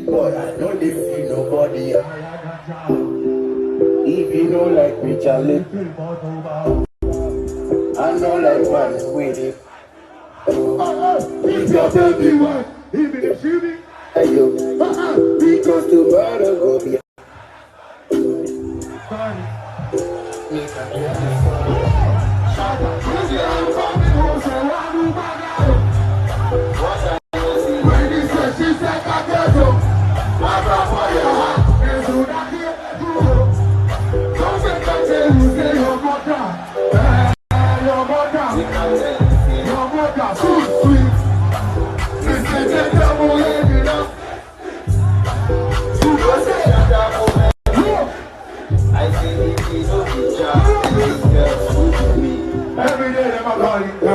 Boy, I know they feel nobody. If you don't like me, Charlie, I know like man with it. If your baby one, even if she be, hey yo, because tomorrow go be. Every day, I'm going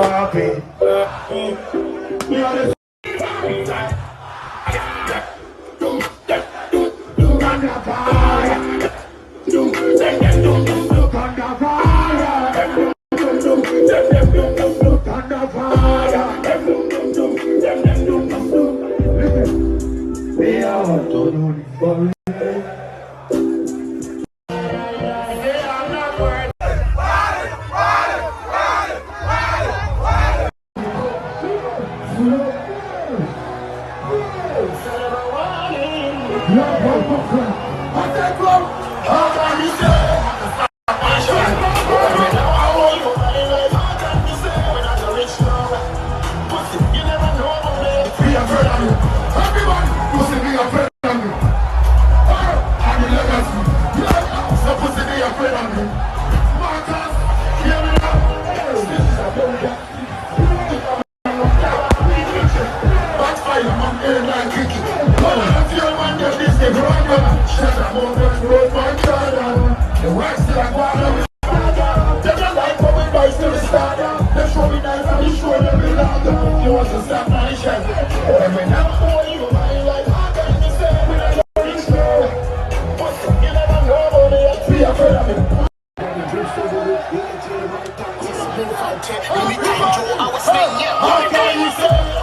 I was saying, yeah.